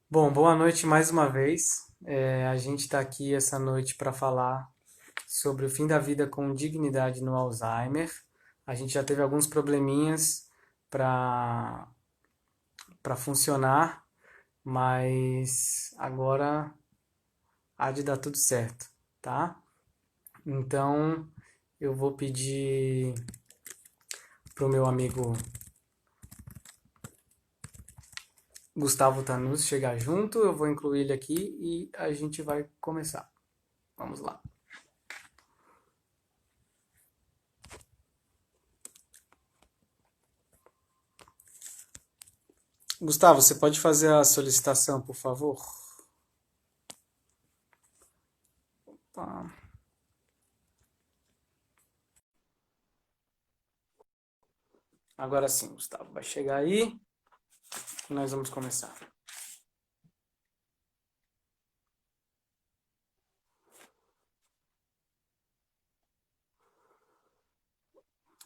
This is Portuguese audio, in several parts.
Bom, boa noite mais uma vez. A gente está aqui essa noite para falar sobre o fim da vida com dignidade no Alzheimer. A gente já teve alguns probleminhas para funcionar, mas agora há de dar tudo certo, tá? Então eu vou pedir pro meu amigo Gustavo Tanus chegar junto, eu vou incluir ele aqui e a gente vai começar. Vamos lá. Gustavo, você pode fazer a solicitação, por favor? Tá. Agora sim, Gustavo, vai chegar aí e nós vamos começar.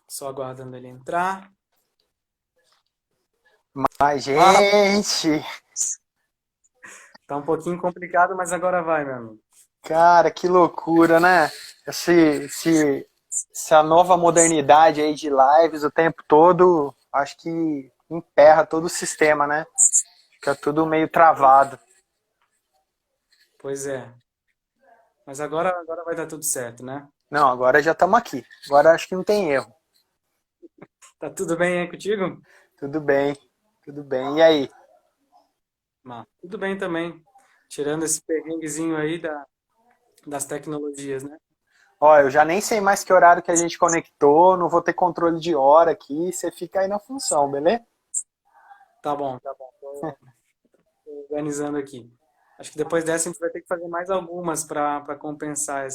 Só aguardando ele entrar. Mas, Ah, gente, tá um pouquinho complicado, mas agora vai, meu amigo. cara, que loucura, né? Essa nova modernidade aí de lives o tempo todo, acho que emperra todo o sistema, né? Fica tudo meio travado. Pois é. Mas agora vai dar tudo certo, né? Não, agora já estamos aqui. Agora acho que não tem erro. Tá tudo bem aí contigo? Tudo bem, tudo bem. E aí? Tudo bem também. Tirando esse perrenguezinho aí das tecnologias, né? Ó, eu já nem sei mais que horário que a gente conectou, não vou ter controle de hora aqui, você fica aí na função, beleza? Tá bom, tá bom. Tô organizando aqui. Acho que depois dessa a gente vai ter que fazer mais algumas para compensar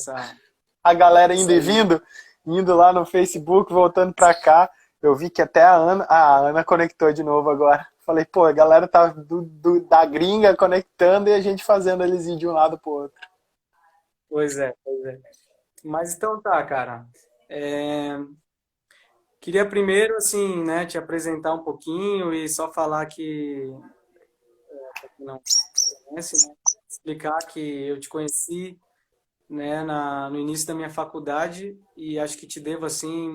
A galera indo essa e ida. vindo, indo lá no Facebook, voltando pra cá. Eu vi que até a Ana conectou de novo agora. Falei, pô, a galera tá da gringa conectando e a gente fazendo eles ir de um lado pro outro. Pois é, pois é. Mas então tá, cara. É, queria primeiro, assim, né, te apresentar um pouquinho e só falar que, pra quem não conhece, né, explicar que eu te conheci, né, no início da minha faculdade e acho que te devo, assim,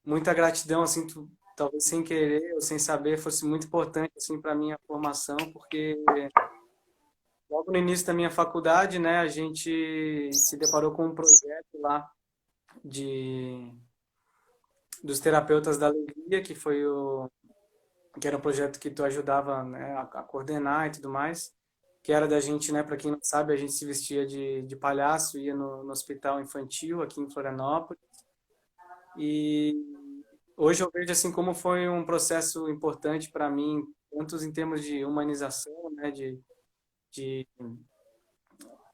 muita gratidão, assim, talvez sem querer ou sem saber, fosse muito importante, assim, para minha formação, porque logo no início da minha faculdade, né, a gente se deparou com um projeto lá de dos terapeutas da alegria, que era um projeto que tu ajudava, né, a coordenar e tudo mais, que era da gente, né, para quem não sabe, a gente se vestia de palhaço, ia no hospital infantil aqui em Florianópolis, e hoje eu vejo assim como foi um processo importante para mim, tanto em termos de humanização, né, de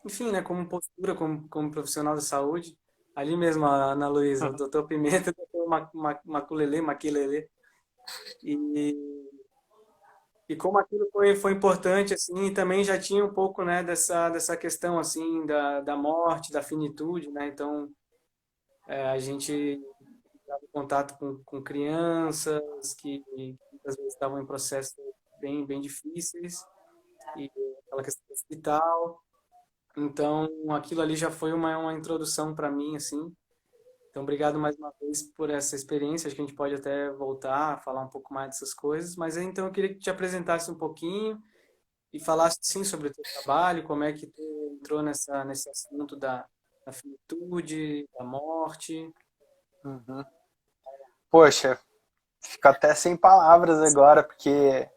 enfim, né, como postura, como profissional da saúde, ali mesmo a Ana Luísa, o doutor Pimenta, o doutor Maculelê, Maquilelê, e como aquilo foi importante, assim, e também já tinha um pouco, né, dessa questão, assim, da morte, da finitude, né, então a gente estava em contato com crianças que muitas vezes estavam em processos bem difíceis, e aquela questão do hospital, então aquilo ali já foi uma introdução para mim, assim, então obrigado mais uma vez por essa experiência, acho que a gente pode até voltar a falar um pouco mais dessas coisas, mas então eu queria que te apresentasse um pouquinho, e falasse sim sobre o teu trabalho, como é que tu entrou nesse assunto da finitude, da morte. Uhum. Poxa, fico até sem palavras agora, porque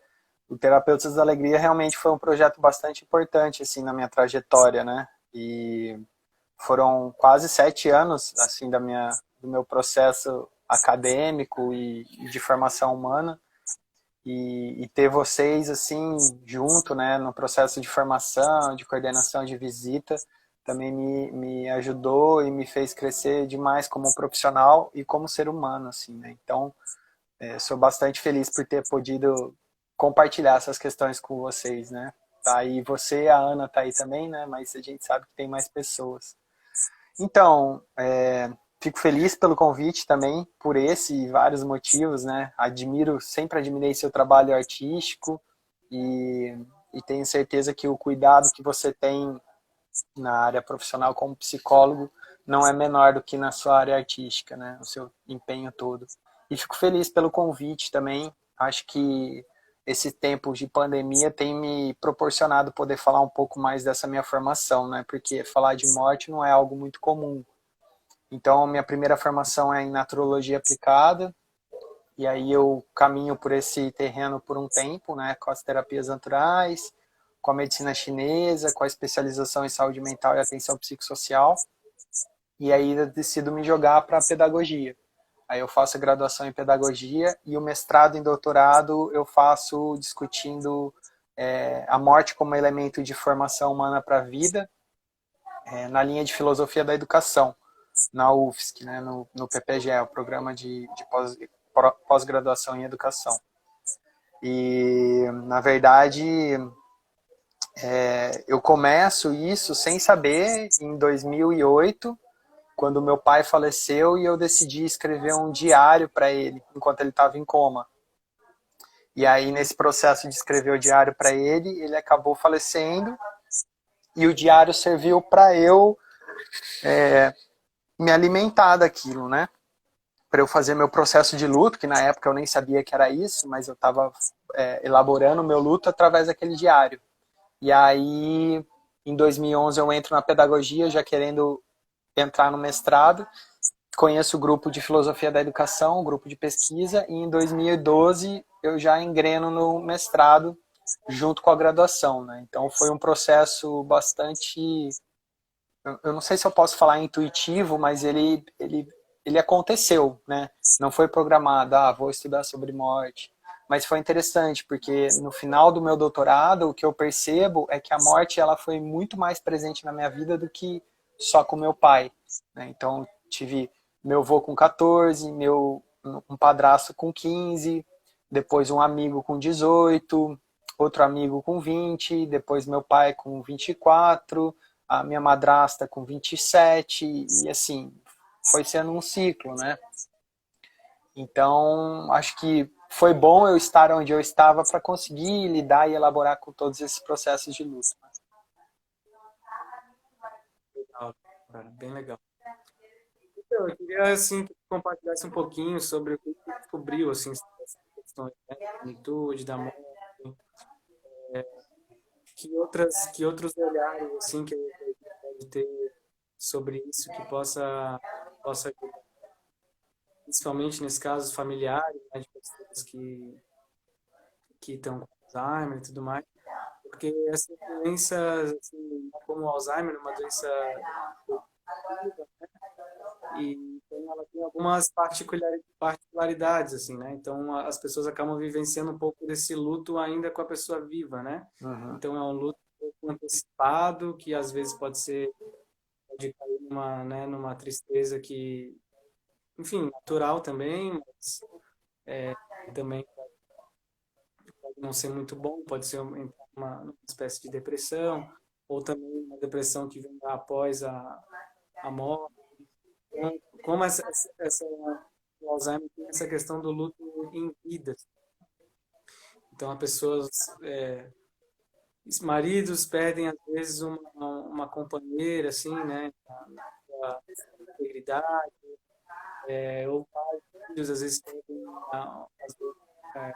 o Terapeutas da Alegria realmente foi um projeto bastante importante, assim, na minha trajetória, né? E foram quase 7 anos, assim, do meu processo acadêmico e de formação humana. E ter vocês assim junto, né, no processo de formação, de coordenação de visita, também me ajudou e me fez crescer demais como profissional e como ser humano, assim, né? Então, sou bastante feliz por ter podido compartilhar essas questões com vocês, né? Tá aí você, a Ana tá aí também, né? Mas a gente sabe que tem mais pessoas. Então, fico feliz pelo convite também, por esse e vários motivos, né? Sempre admirei seu trabalho artístico e, e tenho certeza que o cuidado que você tem na área profissional como psicólogo não é menor do que na sua área artística, né? O seu empenho todo. E fico feliz pelo convite também. Acho que esse tempo de pandemia tem me proporcionado poder falar um pouco mais dessa minha formação, né? Porque falar de morte não é algo muito comum. Então, minha primeira formação é em naturologia aplicada, e aí eu caminho por esse terreno por um tempo, né? Com as terapias naturais, com a medicina chinesa, com a especialização em saúde mental e atenção psicossocial. E aí eu decido me jogar para a pedagogia. Aí eu faço a graduação em pedagogia e o mestrado em doutorado eu faço discutindo a morte como elemento de formação humana para a vida, na linha de filosofia da educação, na UFSC, né, no PPGE, o Programa de Pós-Graduação em Educação. E, na verdade, eu começo isso sem saber em 2008, quando meu pai faleceu e eu decidi escrever um diário para ele, enquanto ele estava em coma. E aí, nesse processo de escrever o diário para ele, ele acabou falecendo e o diário serviu para eu me alimentar daquilo, né? Para eu fazer meu processo de luto, que na época eu nem sabia que era isso, mas eu estava elaborando o meu luto através daquele diário. E aí, em 2011, eu entro na pedagogia, já querendo entrar no mestrado. Conheço o grupo de filosofia da educação, o grupo de pesquisa, e em 2012 eu já engreno no mestrado junto com a graduação, né? Então foi um processo bastante, eu não sei se eu posso falar intuitivo, mas ele aconteceu, né? Não foi programado, vou estudar sobre morte. Mas foi interessante, porque no final do meu doutorado, o que eu percebo é que a morte ela foi muito mais presente na minha vida do que só com meu pai, né? Então, tive meu avô com 14, um padrasto com 15, depois um amigo com 18, outro amigo com 20, depois meu pai com 24, a minha madrasta com 27, e assim, foi sendo um ciclo, né? Então, acho que foi bom eu estar onde eu estava para conseguir lidar e elaborar com todos esses processos de luto. Legal, cara, bem legal. Então, eu queria assim que tu compartilhasse um pouquinho sobre o que tu descobriu assim essas questões, né, da finitude, da morte, que outros olhares assim que a gente pode ter sobre isso que possa ajudar, principalmente nesses casos familiares, né, de pessoas que estão com Alzheimer e tudo mais, porque essa doença, assim, como o Alzheimer, é uma doença progressiva, e então ela tem algumas particularidades, assim, né? Então as pessoas acabam vivenciando um pouco desse luto ainda com a pessoa viva, né? Uhum. Então é um luto um pouco antecipado, que às vezes pode cair numa, né, numa tristeza que, enfim, natural também, mas também pode não ser muito bom, pode ser uma espécie de depressão, ou também uma depressão que vem após a morte. Então, como o Alzheimer tem essa questão do luto em vida. Então, as pessoas, os maridos perdem, às vezes, uma companheira, assim, né, a integridade, ou pais, filhos, às vezes, perdem, às vezes,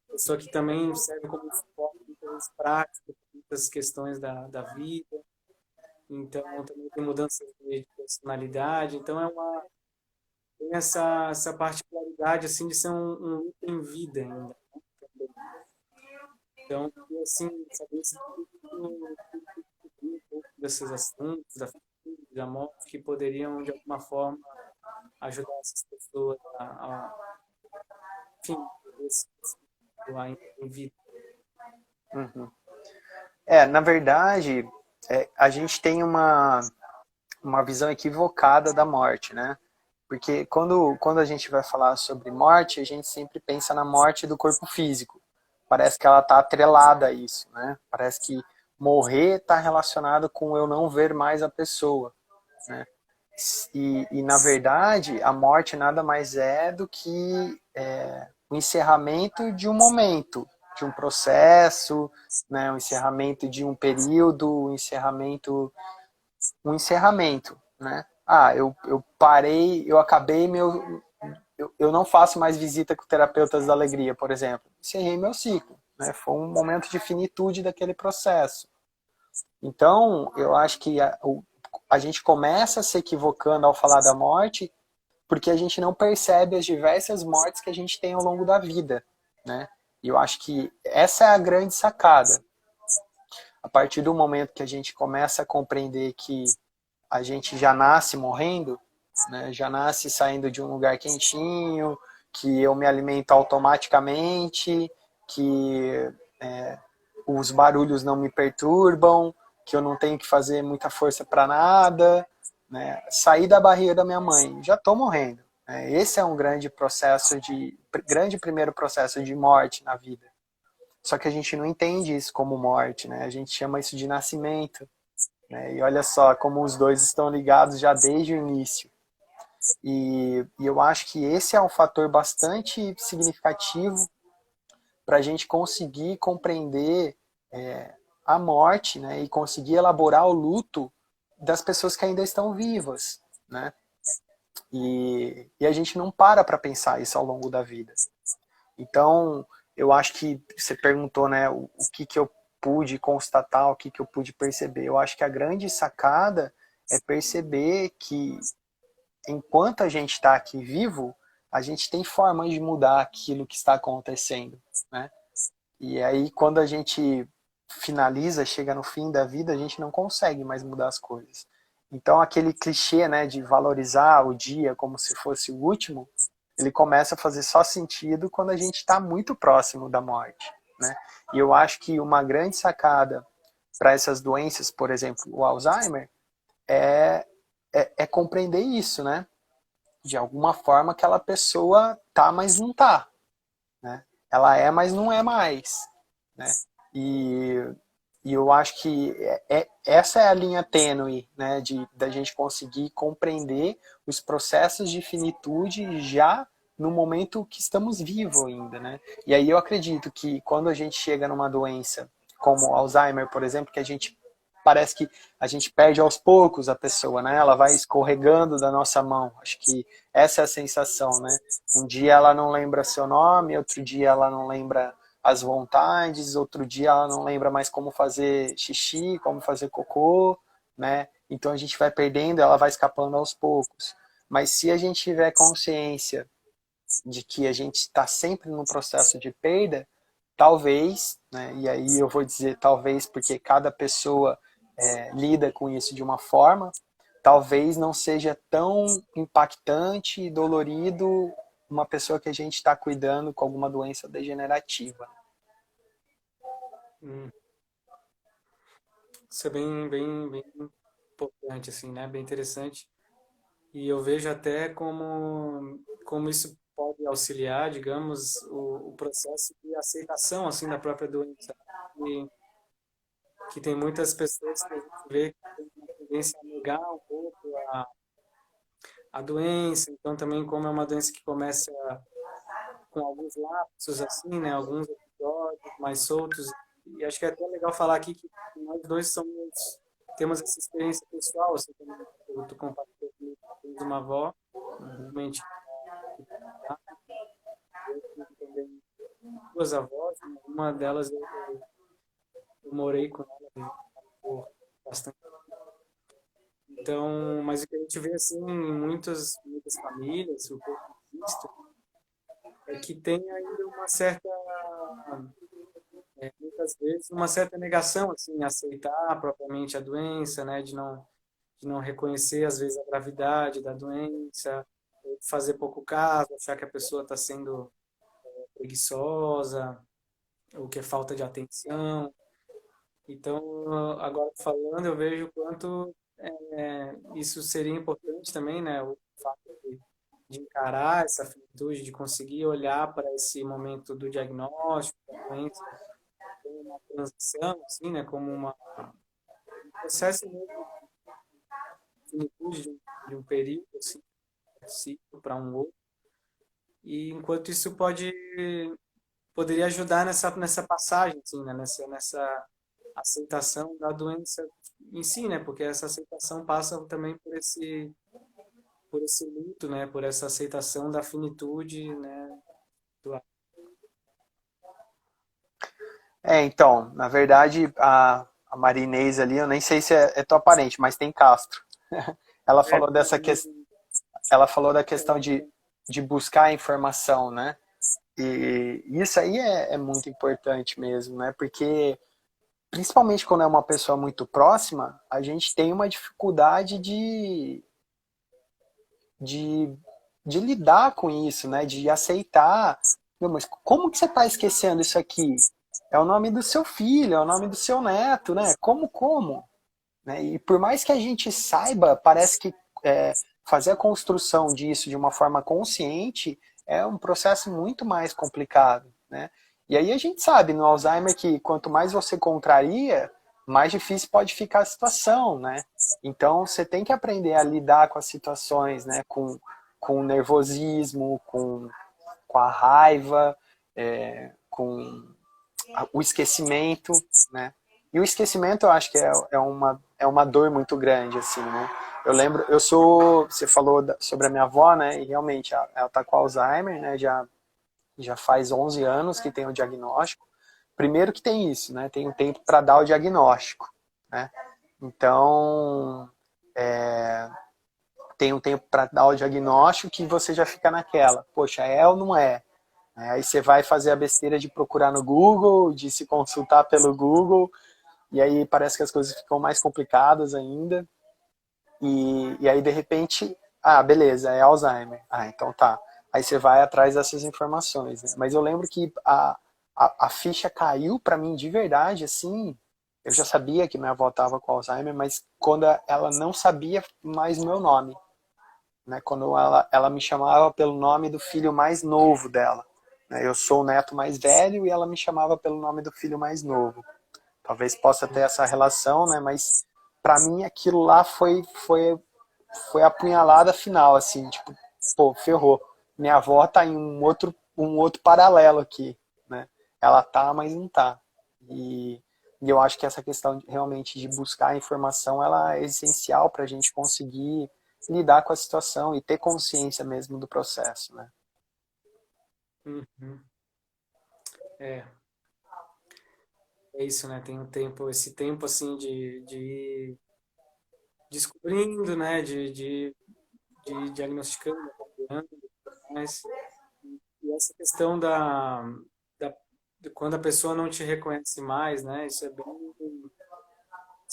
pessoa que também serve como suporte em termos práticos, muitas questões da vida. Então, também tem mudanças de personalidade. Então, tem essa particularidade, assim, de ser um luto em vida ainda. Então, eu, assim, saber se um pouco desses assuntos, da família, da morte, que poderiam, de alguma forma, ajudar essas pessoas enfim, esse lá em vida. Uhum. Na verdade, a gente tem uma visão equivocada da morte, né? Porque quando a gente vai falar sobre morte, a gente sempre pensa na morte do corpo físico. Parece que ela está atrelada a isso, né? Parece que morrer está relacionado com eu não ver mais a pessoa, né? E na verdade, a morte nada mais é do que o encerramento de um momento, de um processo, né, o encerramento de um período, um encerramento, né? Ah, eu parei, eu acabei meu, eu não faço mais visita com terapeutas da alegria, por exemplo. Encerrei meu ciclo, né? Foi um momento de finitude daquele processo. Então, eu acho que a gente começa se equivocando ao falar da morte porque a gente não percebe as diversas mortes que a gente tem ao longo da vida, né? E eu acho que essa é a grande sacada. A partir do momento que a gente começa a compreender que a gente já nasce morrendo, né? Já nasce saindo de um lugar quentinho, que eu me alimento automaticamente, que os barulhos não me perturbam, que eu não tenho que fazer muita força para nada, né? Sair da barriga da minha mãe, já estou morrendo. Né? Esse é um grande primeiro processo de morte na vida. Só que a gente não entende isso como morte, né? A gente chama isso de nascimento. Né? E olha só como os dois estão ligados já desde o início. E eu acho que esse é um fator bastante significativo para a gente conseguir compreender a morte, né, e conseguir elaborar o luto das pessoas que ainda estão vivas, né? E a gente não para pensar isso ao longo da vida. Então, eu acho que você perguntou, né, o que eu pude constatar, o que eu pude perceber. Eu acho que a grande sacada é perceber que enquanto a gente está aqui vivo, a gente tem formas de mudar aquilo que está acontecendo, né? E aí, quando a gente finaliza, chega no fim da vida, a gente não consegue mais mudar as coisas. Então, aquele clichê, né, de valorizar o dia como se fosse o último, ele começa a fazer só sentido quando a gente está muito próximo da morte, né? E eu acho que uma grande sacada para essas doenças, por exemplo, o Alzheimer, é compreender isso, né? De alguma forma aquela pessoa tá, mas não tá, né? Ela é, mas não é mais, né? E, e eu acho que essa é a linha tênue, né, de da gente conseguir compreender os processos de finitude já no momento que estamos vivos ainda, né? E aí eu acredito que quando a gente chega numa doença como Alzheimer, por exemplo, que a gente parece que a gente perde aos poucos a pessoa, né? Ela vai escorregando da nossa mão. Acho que essa é a sensação, né? Um dia ela não lembra seu nome, outro dia ela não lembra as vontades, outro dia ela não lembra mais como fazer xixi, como fazer cocô, né? Então a gente vai perdendo, ela vai escapando aos poucos. Mas se a gente tiver consciência de que a gente está sempre num processo de perda, talvez, né? E aí eu vou dizer talvez porque cada pessoa lida com isso de uma forma, talvez não seja tão impactante e dolorido uma pessoa que a gente está cuidando com alguma doença degenerativa. Hum. Isso é bem importante, assim, né? Bem interessante. E eu vejo até como isso pode auxiliar, digamos, o processo de aceitação, assim, da própria doença. Que tem muitas pessoas que a gente vê que tem uma tendência a negar um pouco a doença. Então, também, como é uma doença que começa com alguns lapsos, assim, né? Alguns episódios mais soltos. E acho que é até legal falar aqui que nós dois temos essa experiência pessoal, assim, também. Tu compartilhou comigo que tens uma avó, realmente, eu tive também duas avós, né? Uma delas eu morei com ela por bastante. Então, mas o que a gente vê, assim, em muitas famílias, o que eu tenho visto, é que tem ainda uma certa muitas vezes uma certa negação assim em aceitar propriamente a doença, né, de não reconhecer às vezes a gravidade da doença, fazer pouco caso, achar que a pessoa está sendo preguiçosa ou que é falta de atenção. Então, agora falando, eu vejo o quanto isso seria importante também, né, o fato de encarar essa finitude, de conseguir olhar para esse momento do diagnóstico da doença como uma transição, assim, né, como um processo mesmo de finitude de um período, assim, de ciclo para um outro. E enquanto isso pode poderia ajudar nessa passagem, assim, né? Nessa aceitação da doença em si, né? Porque essa aceitação passa também por esse luto, né? Por essa aceitação da finitude, né? Do... Então, na verdade, a Marinês ali, eu nem sei se é tua parente, mas tem Castro. Ela É, falou ela falou da questão de buscar a informação, né? E isso aí é muito importante mesmo, né? Porque, principalmente quando é uma pessoa muito próxima, a gente tem uma dificuldade de, de lidar com isso, né? De aceitar. Meu, mas como que você está esquecendo isso aqui? É o nome do seu filho, é o nome do seu neto, né? Como? Né? E por mais que a gente saiba, parece que fazer a construção disso de uma forma consciente é um processo muito mais complicado, né? E aí a gente sabe no Alzheimer que quanto mais você contraria, mais difícil pode ficar a situação, né? Então você tem que aprender a lidar com as situações, né? Com o nervosismo, com a raiva, com o esquecimento, né? E o esquecimento eu acho que é uma dor muito grande, assim, né? Eu lembro, você falou sobre a minha avó, né? E realmente ela tá com Alzheimer, né? Já faz 11 anos que tem o diagnóstico. Primeiro que tem isso, né? Tem um tempo para dar o diagnóstico, né? Então, tem um tempo para dar o diagnóstico que você já fica naquela, poxa, é ou não é? Aí você vai fazer a besteira de procurar no Google, de se consultar pelo Google, e aí parece que as coisas ficam mais complicadas ainda. E aí, de repente, beleza, é Alzheimer. Então tá. Aí você vai atrás dessas informações. Né? Mas eu lembro que a ficha caiu para mim de verdade, assim. Eu já sabia que minha avó estava com Alzheimer, mas quando ela não sabia mais o meu nome. Né? Quando ela me chamava pelo nome do filho mais novo dela. Né? Eu sou o neto mais velho e ela me chamava pelo nome do filho mais novo. Talvez possa ter essa relação, né? Mas para mim aquilo lá foi a punhalada final, assim, tipo, pô, ferrou. Minha avó tá em um outro paralelo aqui, né? Ela tá, mas não tá. E eu acho que essa questão realmente de buscar a informação, ela é essencial para a gente conseguir lidar com a situação e ter consciência mesmo do processo, né? Uhum. É, é isso, né? Tem um tempo, esse tempo assim de ir descobrindo, né? De diagnosticando, avaliando, mas e essa questão da de quando a pessoa não te reconhece mais, né? Isso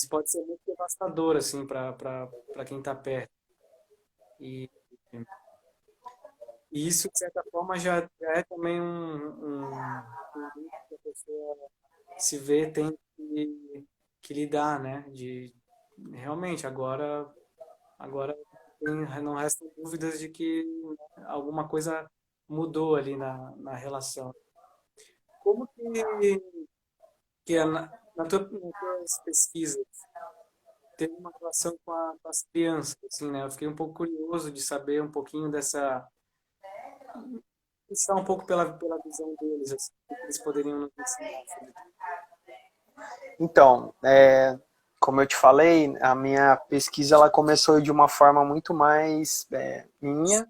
pode ser muito devastador assim para quem está perto. E, e isso de certa forma já é também um luto que a pessoa se vê tem que lidar, né? De realmente agora não restam dúvidas de que alguma coisa mudou ali na relação. Como que é nas tuas pesquisas teve uma relação com as crianças, assim, né? Eu fiquei um pouco curioso de saber um pouquinho puxar um pouco pela visão deles, assim, o que eles poderiam nos ensinar sobre Então, como eu te falei, a minha pesquisa ela começou de uma forma muito mais minha,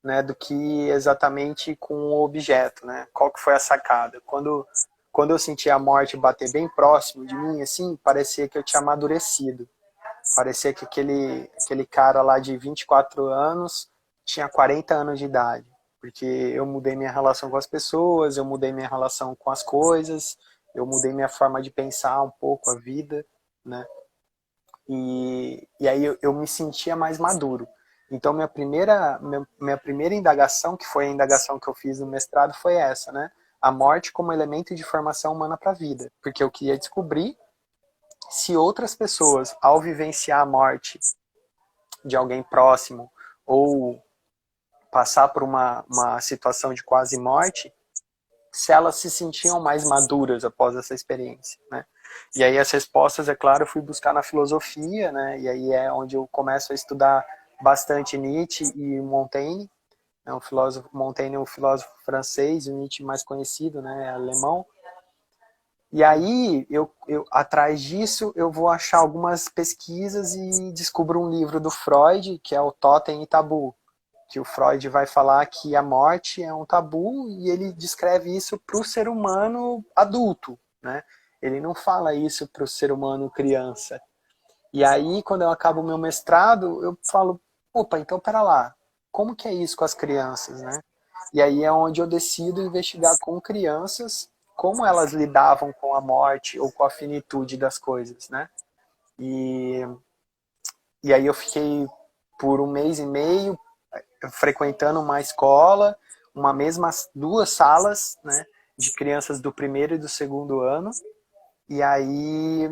né, do que exatamente com o objeto, né? Qual que foi a sacada? Quando eu senti a morte bater bem próximo de mim, assim, parecia que eu tinha amadurecido. Parecia que aquele cara lá de 24 anos tinha 40 anos de idade. Porque eu mudei minha relação com as pessoas, eu mudei minha relação com as coisas, eu mudei minha forma de pensar um pouco a vida, né? E aí eu me sentia mais maduro. Então minha primeira indagação, que foi a indagação que eu fiz no mestrado, foi essa, né? A morte como elemento de formação humana para a vida. Porque eu queria descobrir se outras pessoas, ao vivenciar a morte de alguém próximo ou passar por uma situação de quase morte, se elas se sentiam mais maduras após essa experiência, né? E aí as respostas, é claro, eu fui buscar na filosofia, né? E aí é onde eu começo a estudar bastante Nietzsche e Montaigne, é um filósofo, Montaigne é um filósofo francês, o Nietzsche mais conhecido, né, é alemão. E aí, atrás disso, eu vou achar algumas pesquisas e descubro um livro do Freud, que é o Totem e Tabu, que o Freud vai falar que a morte é um tabu e ele descreve isso para o ser humano adulto, né? Ele não fala isso para o ser humano criança. E aí, quando eu acabo o meu mestrado, eu falo, opa, então pera lá, como que é isso com as crianças, né? E aí é onde eu decido investigar com crianças como elas lidavam com a morte ou com a finitude das coisas, né? E, e aí eu fiquei por um mês e meio frequentando uma escola, uma mesma duas salas, né, de crianças do primeiro e do segundo ano. E aí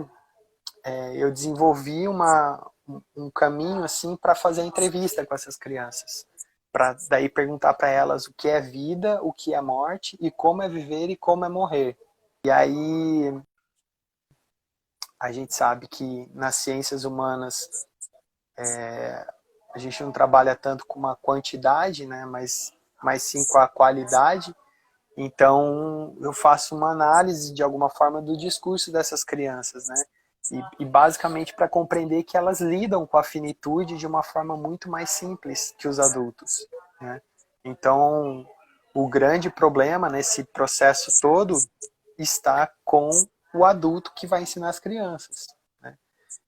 eu desenvolvi um caminho assim para fazer a entrevista com essas crianças, para daí perguntar para elas o que é vida, o que é morte e como é viver e como é morrer. E aí a gente sabe que nas ciências humanas a gente não trabalha tanto com uma quantidade, né, mas sim com a qualidade. Então, eu faço uma análise, de alguma forma, do discurso dessas crianças, né? E basicamente para compreender que elas lidam com a finitude de uma forma muito mais simples que os adultos, né? Então, o grande problema nesse processo todo está com o adulto que vai ensinar as crianças, né?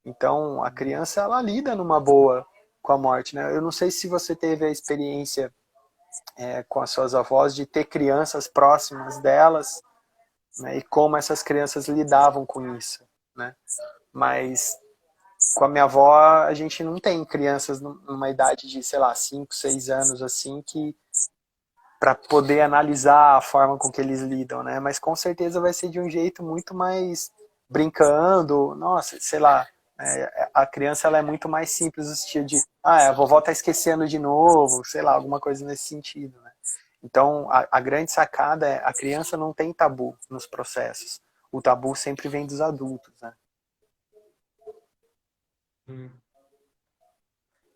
Então, a criança, ela lida numa boa com a morte, né? Eu não sei se você teve a experiência com as suas avós, de ter crianças próximas delas, né, e como essas crianças lidavam com isso, né? Mas com a minha avó, a gente não tem crianças numa idade de, sei lá, 5, 6 anos, assim, que para poder analisar a forma com que eles lidam, né? Mas com certeza vai ser de um jeito muito mais brincando, nossa, sei lá, a criança ela é muito mais simples no sentido de, a vovó tá esquecendo de novo, sei lá, alguma coisa nesse sentido, né? Então, a grande sacada é a criança não tem tabu nos processos. O tabu sempre vem dos adultos, né? Hum.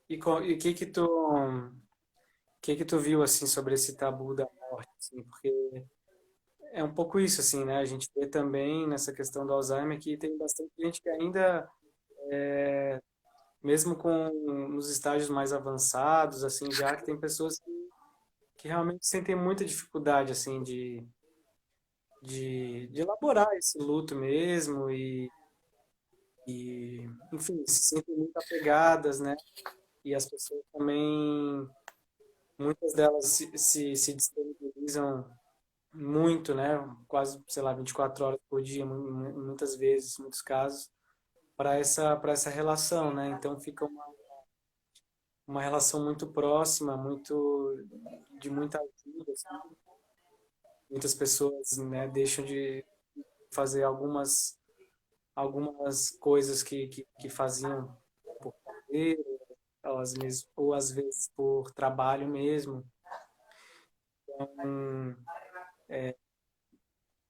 E o que que tu viu assim sobre esse tabu da morte, assim? Porque é um pouco isso assim, né? A gente vê também nessa questão do Alzheimer que tem bastante gente que ainda, mesmo com nos estágios mais avançados, assim, já que tem pessoas que realmente sentem muita dificuldade assim de elaborar esse luto mesmo e enfim, se sentem muito apegadas, né? E as pessoas também, muitas delas se disponibilizam muito, né? Quase, sei lá, 24 horas por dia, muitas vezes, muitos casos, para essa relação, né? Então fica uma relação muito próxima, muito de muita ajuda, assim. Muitas pessoas, né, deixam de fazer algumas coisas que faziam por prazer, ou às vezes por trabalho mesmo. Então,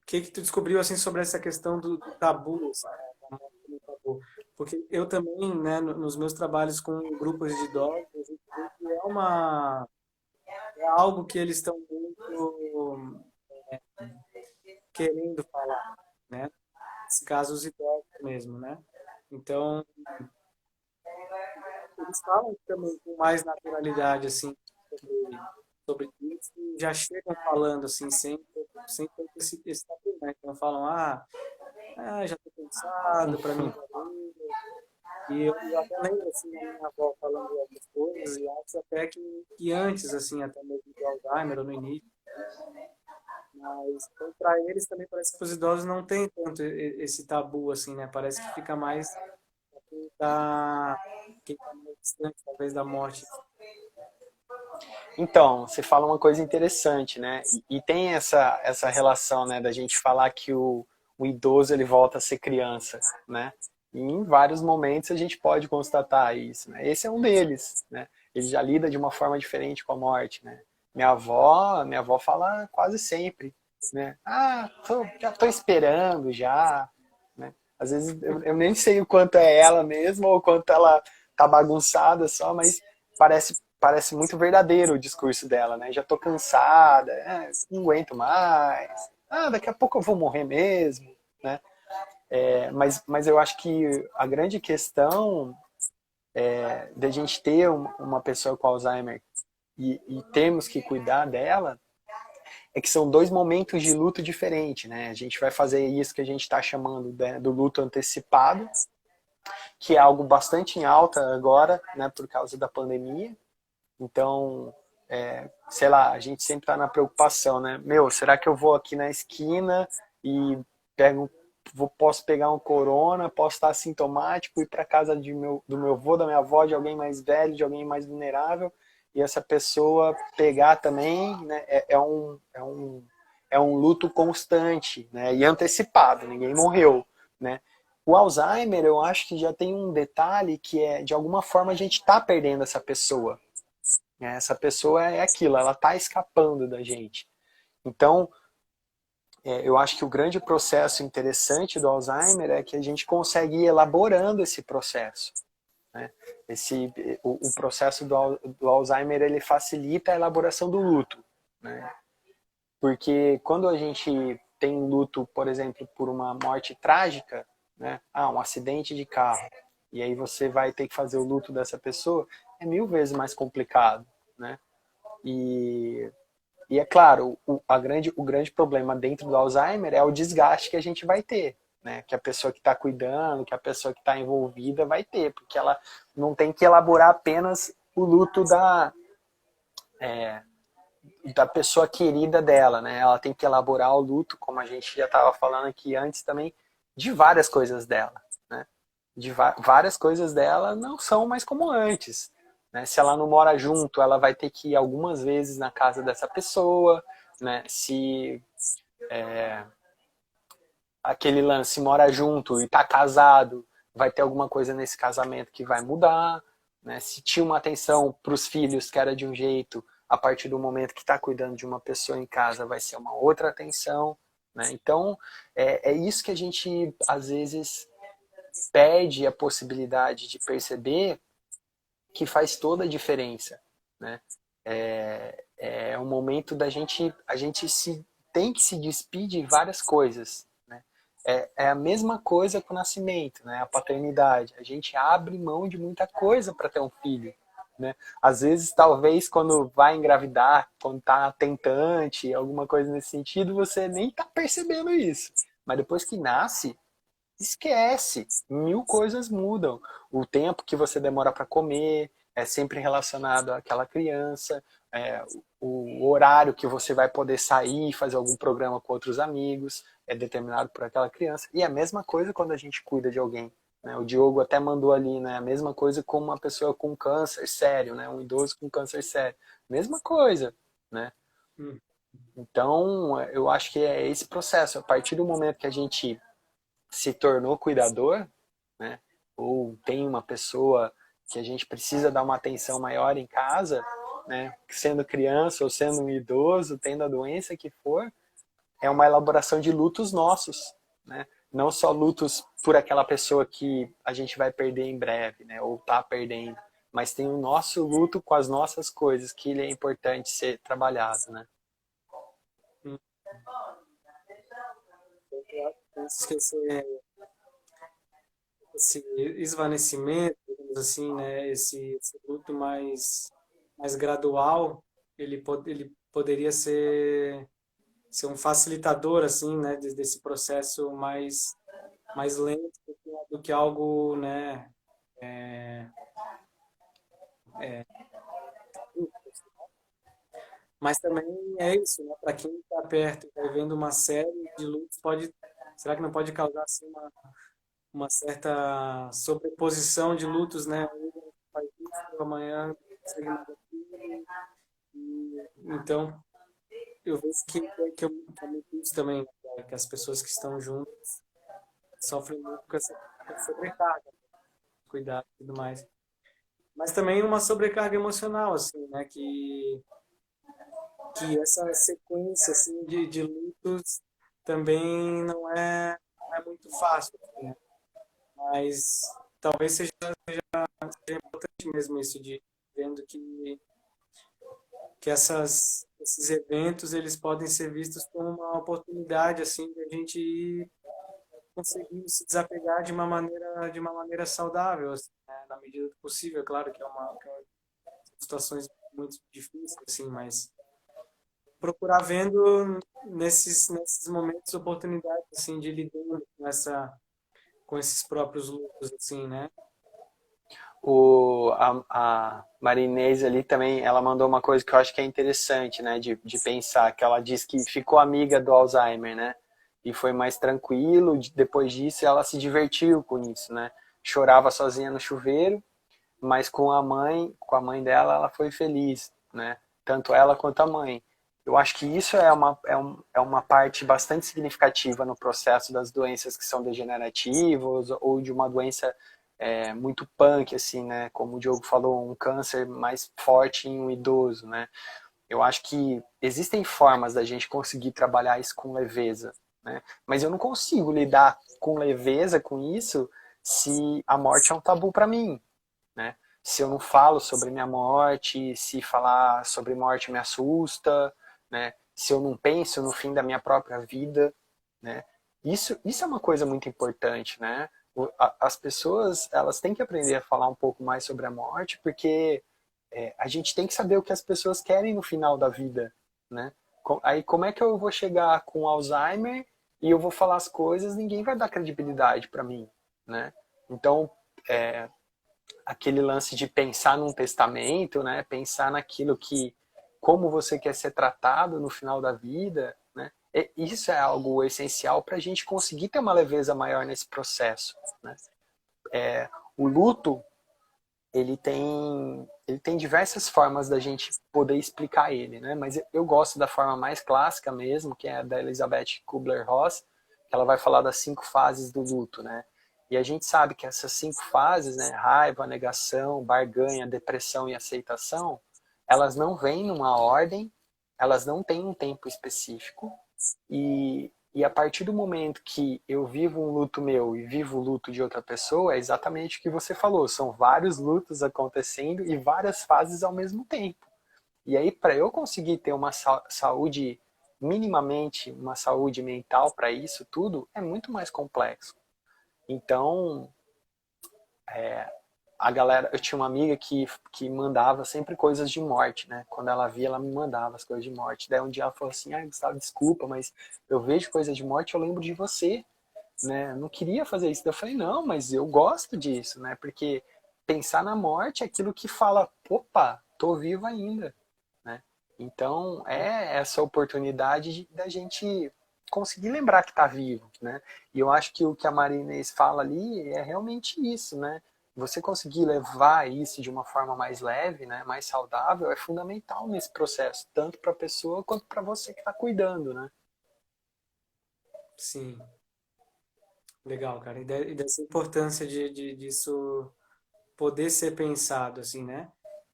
o que que tu descobriu assim sobre essa questão do tabu, assim, né, da morte como tabu? Porque eu também, né, nos meus trabalhos com grupos de idosos, a gente vê que é algo que eles estão muito querendo falar, né? Nesse caso, os idosos mesmo, né? Então, eles falam também com mais naturalidade, assim, sobre isso, e já chegam falando, assim, sem ter esse tabu, né? Então, falam, já estou cansado, para mim valeu. E eu até lembro, assim, a minha avó falando essas coisas, e acho até que antes, assim, até mesmo do Alzheimer, ou no início, mas para eles também parece que os idosos não têm tanto esse tabu, assim, né? Parece que fica mais da quem está mais distante, talvez, da morte. Então, você fala uma coisa interessante, né? E tem essa relação, né, da gente falar que o idoso ele volta a ser criança, né? E em vários momentos a gente pode constatar isso, né? Esse é um deles, né? Ele já lida de uma forma diferente com a morte, né? Minha avó fala quase sempre, né? Já tô esperando já, né? Às vezes eu nem sei o quanto é ela mesma ou o quanto ela tá bagunçada só, mas parece parece muito verdadeiro o discurso dela, né? Já tô cansada, não aguento mais, daqui a pouco eu vou morrer mesmo, né? Mas eu acho que a grande questão de a gente ter uma pessoa com Alzheimer e termos que cuidar dela é que são dois momentos de luto diferentes, né? A gente vai fazer isso que a gente está chamando do luto antecipado, que é algo bastante em alta agora, né, por causa da pandemia. Então, sei lá, a gente sempre está na preocupação, né? Meu, será que eu vou aqui na esquina e posso pegar um corona, posso estar assintomático, ir para casa do meu avô, da minha avó, de alguém mais velho, de alguém mais vulnerável, e essa pessoa pegar também, né? É um luto constante, né? E antecipado, ninguém morreu, né? O Alzheimer, eu acho que já tem um detalhe que de alguma forma, a gente está perdendo essa pessoa. Essa pessoa é aquilo, ela está escapando da gente. Então, eu acho que o grande processo interessante do Alzheimer é que a gente consegue ir elaborando esse processo. Né? O processo do Alzheimer, ele facilita a elaboração do luto. Né? Porque quando a gente tem luto, por exemplo, por uma morte trágica, né? Um acidente de carro, e aí você vai ter que fazer o luto dessa pessoa, é 1000 vezes mais complicado. Né? E é claro, o grande problema dentro do Alzheimer é o desgaste que a gente vai ter, né? Que a pessoa que está cuidando, que a pessoa que está envolvida vai ter, porque ela não tem que elaborar apenas o luto da pessoa querida dela, né? Ela tem que elaborar o luto, como a gente já estava falando aqui antes também, de várias coisas dela, né? Várias coisas dela não são mais como antes. Né? Se ela não mora junto, ela vai ter que ir algumas vezes na casa dessa pessoa, né? Se aquele lance mora junto e está casado, vai ter alguma coisa nesse casamento que vai mudar. Né? Se tinha uma atenção para os filhos que era de um jeito, a partir do momento que está cuidando de uma pessoa em casa, vai ser uma outra atenção. Né? Então, é isso que a gente, às vezes, perde a possibilidade de perceber que faz toda a diferença. Né? É um momento a gente tem que se despedir de várias coisas. Né? É a mesma coisa com o nascimento, né? A paternidade. A gente abre mão de muita coisa para ter um filho. Né? Às vezes, talvez, quando vai engravidar, quando está tentante, alguma coisa nesse sentido, você nem está percebendo isso. Mas depois que nasce, esquece, 1000 coisas mudam. O tempo que você demora para comer é sempre relacionado àquela criança, o horário que você vai poder sair e fazer algum programa com outros amigos é determinado por aquela criança. E a mesma coisa quando a gente cuida de alguém. Né? O Diogo até mandou ali, né? A mesma coisa com uma pessoa com câncer sério, né? Um idoso com câncer sério. Mesma coisa, né? Hum. Então, eu acho que é esse processo. A partir do momento que a gente se tornou cuidador, né? Ou tem uma pessoa que a gente precisa dar uma atenção maior em casa, né? Sendo criança ou sendo um idoso, tendo a doença que for, é uma elaboração de lutos nossos, né? Não só lutos por aquela pessoa que a gente vai perder em breve, né? Ou tá perdendo, mas tem o nosso luto com as nossas coisas, que ele é importante ser trabalhado, né? Hum. Esquecer esse esvanecimento, digamos assim, né? Esse luto mais gradual, ele poderia ser um facilitador, assim, né? Desse processo mais lento do que algo, né? Mas também é isso, né? Para quem está perto e está vivendo uma série de lutos, será que não pode causar assim, uma certa sobreposição de lutos, né? Hoje faz isso, amanhã não consegue mais aquilo. Então, eu vejo que é muito isso também, né? Que as pessoas que estão juntas sofrem muito com essa sobrecarga, cuidado e tudo mais. Mas também uma sobrecarga emocional, assim, né? Que essa sequência assim, de lutos também não é muito fácil, assim, né? Mas talvez seja importante mesmo isso vendo que esses eventos eles podem ser vistos como uma oportunidade assim de a gente ir conseguindo se desapegar de uma maneira saudável, assim, né? Na medida do possível. É claro que é uma situações muito difíceis, assim, mas procurar vendo nesses momentos oportunidades assim de lidar com esses próprios lutos, assim, né? A Marinês ali também, ela mandou uma coisa que eu acho que é interessante, né, de pensar, que ela diz que ficou amiga do Alzheimer, né, e foi mais tranquilo, depois disso ela se divertiu com isso, né, chorava sozinha no chuveiro, mas com a mãe dela, ela foi feliz, né, tanto ela quanto a mãe. Eu acho que isso é uma parte bastante significativa no processo das doenças que são degenerativas ou de uma doença muito punk, assim, né? Como o Diogo falou, um câncer mais forte em um idoso, né? Eu acho que existem formas da gente conseguir trabalhar isso com leveza, né? Mas eu não consigo lidar com leveza com isso se a morte é um tabu para mim, né? Se eu não falo sobre minha morte, se falar sobre morte me assusta, né? Se eu não penso no fim da minha própria vida, né? Isso é uma coisa muito importante, né? As pessoas, elas têm que aprender a falar um pouco mais sobre a morte, porque a gente tem que saber o que as pessoas querem no final da vida, né? Aí como é que eu vou chegar com Alzheimer e eu vou falar as coisas, ninguém vai dar credibilidade para mim, né? Então, é, aquele lance de pensar num testamento, né? Pensar naquilo que como você quer ser tratado no final da vida, né? Isso é algo essencial para a gente conseguir ter uma leveza maior nesse processo, né? O luto ele tem diversas formas da gente poder explicar ele, né? Mas eu gosto da forma mais clássica mesmo, que é a da Elizabeth Kubler-Ross, que ela vai falar das 5 fases do luto, né? E a gente sabe que essas 5 fases, né, raiva, negação, barganha, depressão e aceitação, elas não vêm numa ordem, elas não têm um tempo específico, e a partir do momento que eu vivo um luto meu e vivo o luto de outra pessoa, é exatamente o que você falou. São vários lutos acontecendo e várias fases ao mesmo tempo. E aí, para eu conseguir ter uma saúde, minimamente, uma saúde mental para isso tudo, é muito mais complexo. Então, a galera, eu tinha uma amiga que mandava sempre coisas de morte, né? Quando ela via, ela me mandava as coisas de morte. Daí um dia ela falou assim: ah, Gustavo, desculpa, mas eu vejo coisas de morte, eu lembro de você, né? Eu não queria fazer isso. Daí eu falei: não, mas eu gosto disso, né? Porque pensar na morte é aquilo que fala: opa, tô vivo ainda, né? Então é essa oportunidade da gente conseguir lembrar que tá vivo, né? E eu acho que o que a Maria Inês fala ali é realmente isso, né? Você conseguir levar isso de uma forma mais leve, né, mais saudável, é fundamental nesse processo, tanto para a pessoa quanto para você que está cuidando, né? Sim, legal, cara. E dessa importância disso poder ser pensado, assim, né?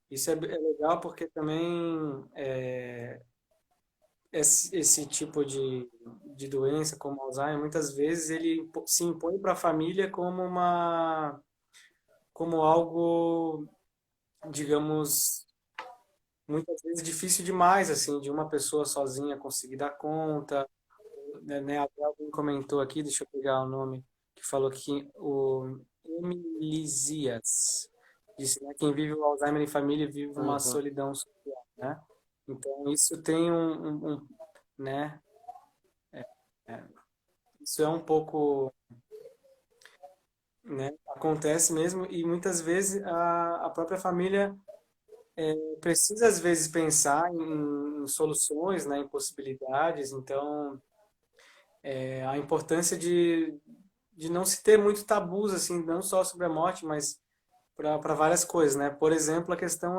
Isso é legal porque também esse tipo de doença, como Alzheimer, muitas vezes ele se impõe para a família como como algo, digamos, muitas vezes difícil demais, assim, de uma pessoa sozinha conseguir dar conta, né? Até alguém comentou aqui, deixa eu pegar o nome, que falou que o Emilisias disse, né, quem vive o Alzheimer em família vive uma Uhum. solidão social, né? Então isso tem né, é, isso é um pouco, né, acontece mesmo e muitas vezes a própria família precisa às vezes pensar em soluções, né, em possibilidades. Então a importância de não se ter muito tabus assim, não só sobre a morte, mas para várias coisas, né? Por exemplo, a questão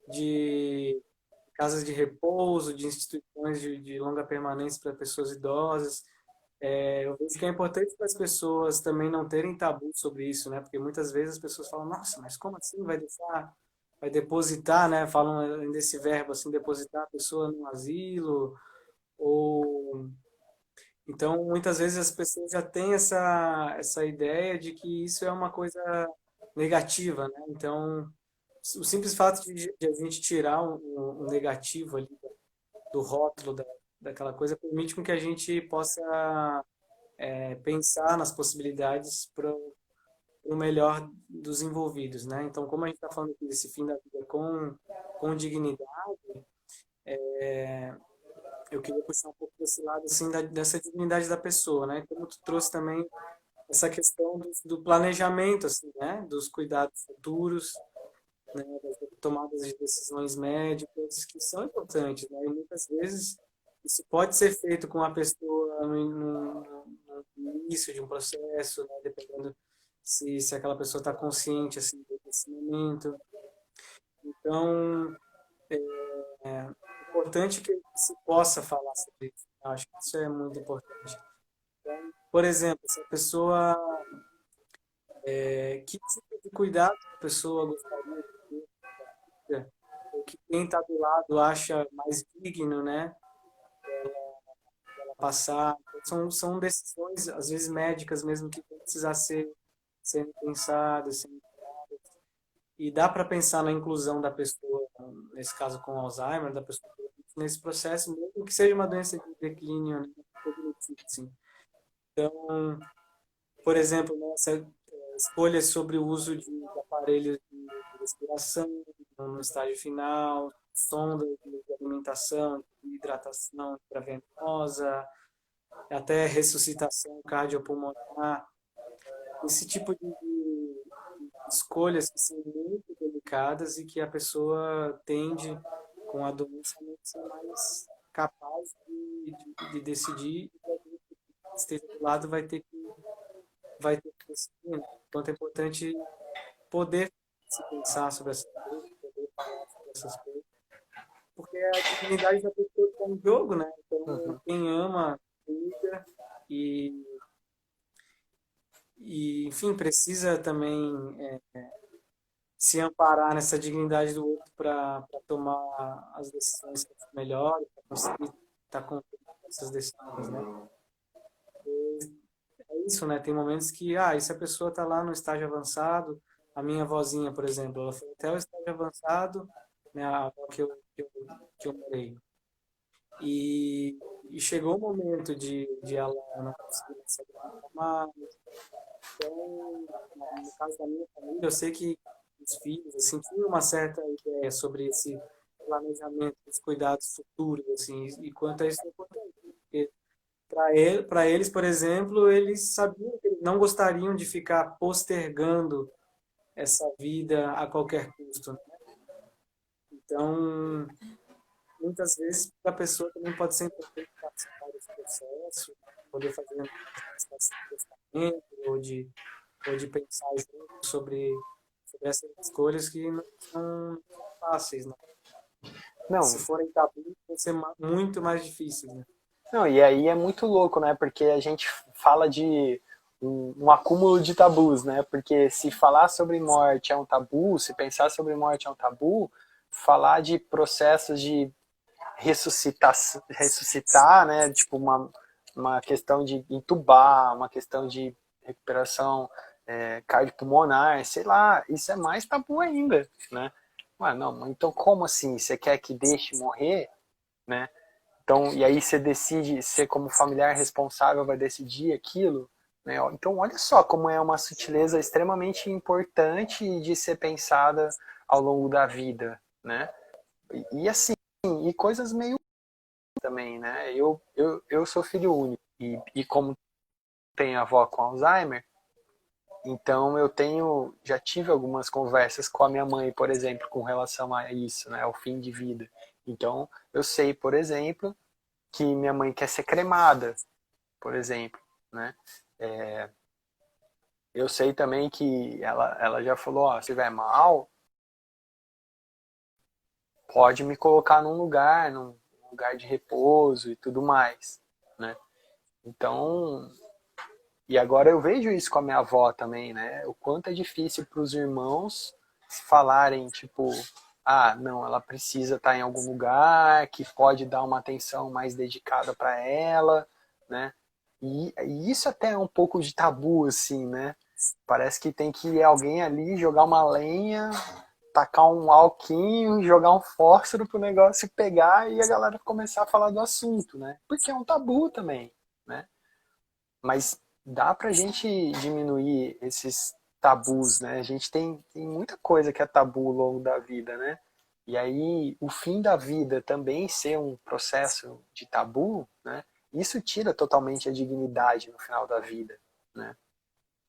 de casas de repouso, de instituições de longa permanência para pessoas idosas. Eu vejo que é importante para as pessoas também não terem tabu sobre isso, né? Porque muitas vezes as pessoas falam, nossa, mas como assim vai deixar, vai depositar, né? Falam desse verbo assim, depositar a pessoa no asilo, ou então muitas vezes as pessoas já têm essa ideia de que isso é uma coisa negativa, né? Então o simples fato de a gente tirar um negativo ali do rótulo daquela coisa permite com que a gente possa pensar nas possibilidades para o melhor dos envolvidos, né? Então, como a gente está falando aqui desse fim da vida com dignidade, eu queria puxar um pouco desse lado, assim, dessa dignidade da pessoa, né? Como tu trouxe também essa questão do planejamento, assim, né? Dos cuidados futuros, né? Das tomadas de decisões médicas, que são importantes, né? E muitas vezes isso pode ser feito com a pessoa no início de um processo, né? Dependendo se aquela pessoa está consciente, assim, desse momento. Então, é importante que se possa falar sobre isso. Eu acho que isso é muito importante. Então, por exemplo, se a pessoa, que tipo de cuidado a pessoa gostaria de ter, ou que quem está do lado acha mais digno, né, ela passar. Então, são decisões, às vezes médicas mesmo, que vão precisar ser pensadas, e dá para pensar na inclusão da pessoa, nesse caso com Alzheimer, da pessoa nesse processo, mesmo que seja uma doença de declínio, né, cognitivo, assim. Então, por exemplo, né, escolhas sobre o uso de aparelhos de respiração no estágio final, sonda de alimentação, de hidratação intravenosa, até ressuscitação cardiopulmonar. Esse tipo de escolhas que são muito delicadas e que a pessoa tende, com a doença, a não ser mais capaz de decidir, e alguém que esteja do lado vai ter que decidir, né? Então é importante poder se pensar sobre essas coisas, poder falar sobre essas coisas, porque é a dignidade da pessoa está em jogo, né? Então, Uhum. quem ama, cuida e, enfim, precisa também se amparar nessa dignidade do outro para tomar as decisões melhores, para conseguir estar contente com essas decisões, né? É isso, né? Tem momentos que, e se a pessoa está lá no estágio avançado, a minha avózinha, por exemplo, ela foi até o estágio avançado, né, a avó que eu morei. E chegou o momento de ela não conseguir se aguentar mais. Então, no caso da minha família, eu sei que os filhos, assim, tinham uma certa ideia sobre esse planejamento, os cuidados futuros, assim, e quanto a isso é importante. Porque para eles, por exemplo, eles sabiam que eles não gostariam de ficar postergando essa vida a qualquer custo, né? Então, muitas vezes, para a pessoa também pode ser importante participar desse processo, poder fazer uma manifestação de testamento ou de pensar junto sobre essas escolhas que não são fáceis, né? Se Não, forem tabus, vão ser muito mais difíceis, né? não, e aí é muito louco, né? Porque a gente fala de um acúmulo de tabus, né? Porque se falar sobre morte é um tabu, se pensar sobre morte é um tabu, falar de processos de ressuscitar, né? Tipo uma questão de entubar, uma questão de recuperação cardiopulmonar, sei lá, isso é mais tabu ainda, né? Mas não, então como assim? Você quer que deixe morrer, né? Então, e aí você decide, ser como familiar responsável vai decidir aquilo, né? Então, olha só como é uma sutileza extremamente importante de ser pensada ao longo da vida, né? E assim, e coisas meio também, né? Eu sou filho único e como tenho avó com Alzheimer, então eu já tive algumas conversas com a minha mãe, por exemplo, com relação a isso, né? Ao fim de vida. Então, eu sei, por exemplo, que minha mãe quer ser cremada, por exemplo, né? Eu sei também que ela já falou, ó, se estiver mal, pode me colocar num lugar de repouso e tudo mais, né? Então, e agora eu vejo isso com a minha avó também, né? O quanto é difícil para os irmãos falarem, tipo, não, ela precisa estar em algum lugar que pode dar uma atenção mais dedicada para ela, né? E isso até é um pouco de tabu, assim, né? Parece que tem que ir alguém ali jogar uma lenha tacar um alquinho, jogar um fósforo pro negócio pegar e a galera começar a falar do assunto, né? Porque é um tabu também, né? Mas dá pra gente diminuir esses tabus, né? A gente tem muita coisa que é tabu ao longo da vida, né? E aí o fim da vida também ser um processo de tabu, né? Isso tira totalmente a dignidade no final da vida, né?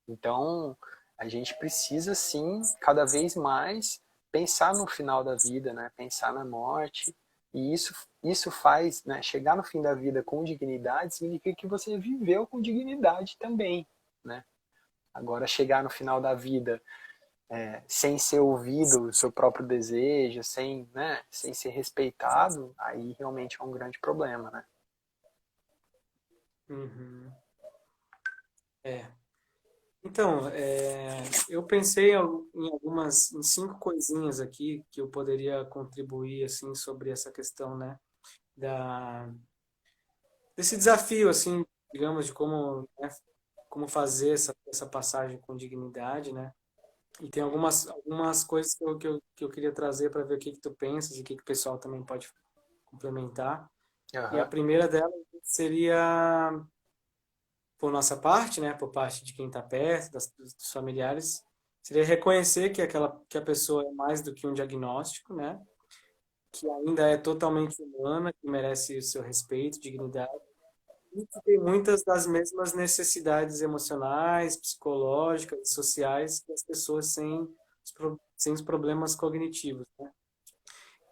Então, a gente precisa sim, cada vez mais, pensar no final da vida, né? Pensar na morte. E isso faz, né? Chegar no fim da vida com dignidade significa que você viveu com dignidade também, né? Agora, chegar no final da vida sem ser ouvido o seu próprio desejo, sem, né? Sem ser respeitado, aí realmente é um grande problema, né? Uhum. É. Então, eu pensei em 5 coisinhas aqui que eu poderia contribuir assim sobre essa questão, né, da desse desafio assim, digamos, de como, né, como fazer essa passagem com dignidade, né? E tem algumas coisas que eu queria trazer para ver o que que tu pensas e o que que o pessoal também pode complementar. E a Aham. primeira delas seria por nossa parte, né, por parte de quem está perto, dos familiares, seria reconhecer que a pessoa é mais do que um diagnóstico, né, que ainda é totalmente humana, que merece o seu respeito, dignidade, e que tem muitas das mesmas necessidades emocionais, psicológicas e sociais que as pessoas sem os problemas cognitivos, né?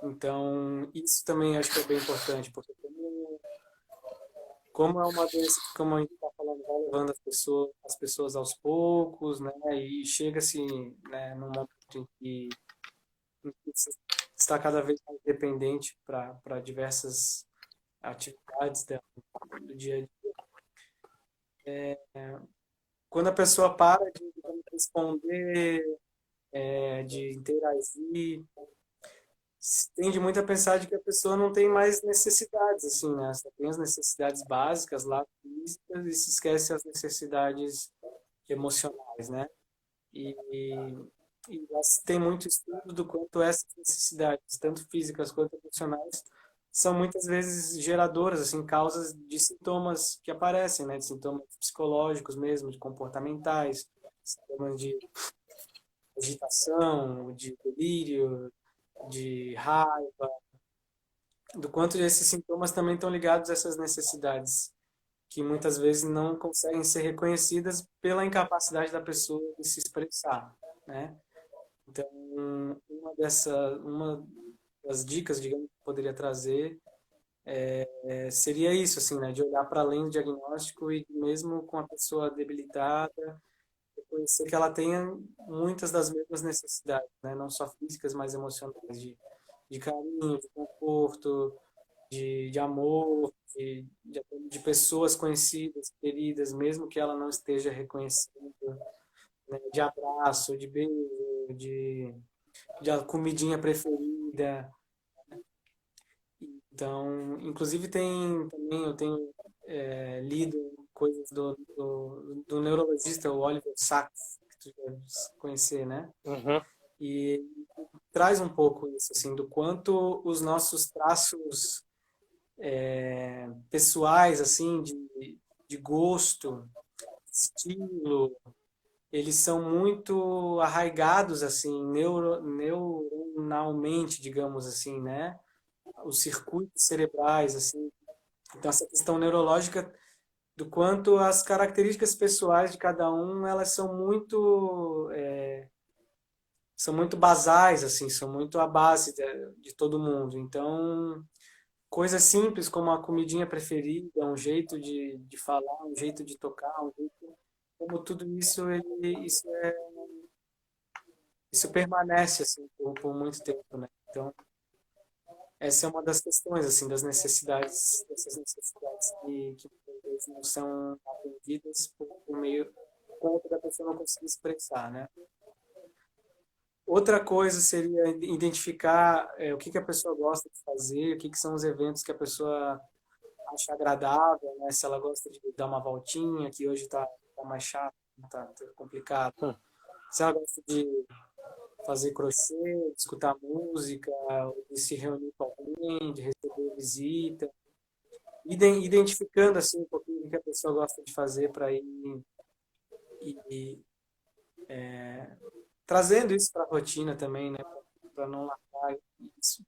Então, isso também acho que é bem importante, porque como é uma doença que, como a gente está falando, vai levando as pessoas aos poucos, né? E chega-se, né, num momento em que você está cada vez mais dependente para diversas atividades do dia a dia. Quando a pessoa para de responder, de interagir, se tende muito a pensar de que a pessoa não tem mais necessidades, assim, né? Só tem as necessidades básicas lá, físicas, e se esquece as necessidades emocionais, né? E, e já se tem muito estudo do quanto essas necessidades, tanto físicas quanto emocionais, são muitas vezes geradoras, assim, causas de sintomas que aparecem, né? De sintomas psicológicos mesmo, de comportamentais, sintomas de agitação, de delírio, de raiva, do quanto esses sintomas também estão ligados a essas necessidades que muitas vezes não conseguem ser reconhecidas pela incapacidade da pessoa de se expressar, né? Então, uma das dicas, digamos, que eu poderia trazer seria isso, assim, né? De olhar para além do diagnóstico e mesmo com a pessoa debilitada, reconhecer que ela tenha muitas das mesmas necessidades, né? Não só físicas, mas emocionais, de carinho, de conforto, de amor, de pessoas conhecidas, queridas, mesmo que ela não esteja reconhecendo, né? De abraço, de beijo, de a comidinha preferida. Então, inclusive eu tenho lido coisas do neurologista, o Oliver Sacks, que tu deve conhecer, né? Uhum. E traz um pouco isso, assim, do quanto os nossos traços pessoais, assim, de gosto, estilo, eles são muito arraigados, assim, neuronalmente, digamos assim, né? Os circuitos cerebrais, assim. Então, essa questão neurológica do quanto as características pessoais de cada um, elas são muito basais, assim, são muito a base de todo mundo. Então, coisas simples como a comidinha preferida, um jeito de falar, um jeito de tocar, um jeito, como tudo isso, isso permanece, assim, por muito tempo, né? Então, essa é uma das questões, assim, dessas necessidades que muitas vezes não são atendidas por meio, por conta da pessoa não conseguir expressar, né? Outra coisa seria identificar o que que a pessoa gosta de fazer, o que que são os eventos que a pessoa acha agradável, né? Se ela gosta de dar uma voltinha, que hoje tá mais chato, tá complicado. Hum. Se ela gosta fazer crochê, de escutar música, de se reunir com alguém, de receber visita, identificando assim um pouquinho o que a pessoa gosta de fazer para ir e trazendo isso para a rotina também, né? Para não largar isso.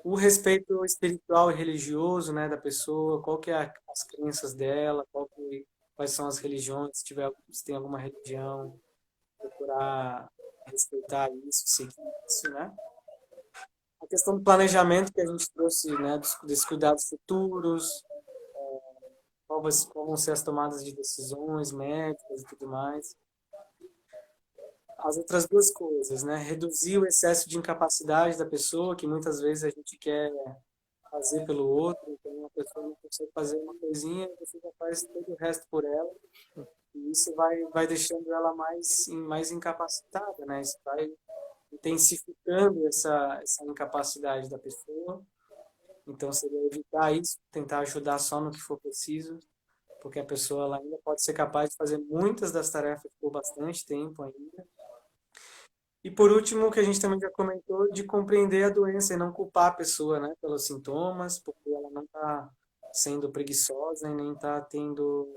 O respeito espiritual e religioso, né, da pessoa, qual que é as crenças dela, quais são as religiões, se tem alguma religião, procurar respeitar isso, seguir isso, né? A questão do planejamento que a gente trouxe, né, dos cuidados futuros, qual vão ser as tomadas de decisões médicas e tudo mais. As outras duas coisas, né? Reduzir o excesso de incapacidade da pessoa, que muitas vezes a gente quer fazer pelo outro, então a pessoa não consegue fazer uma coisinha, você já faz todo o resto por ela, e isso vai deixando ela mais incapacitada, né? Isso vai intensificando essa incapacidade da pessoa. Então, seria evitar isso, tentar ajudar só no que for preciso, porque a pessoa ela ainda pode ser capaz de fazer muitas das tarefas por bastante tempo ainda. E por último, o que a gente também já comentou, de compreender a doença e não culpar a pessoa, né, pelos sintomas, porque ela não está sendo preguiçosa e nem está tendo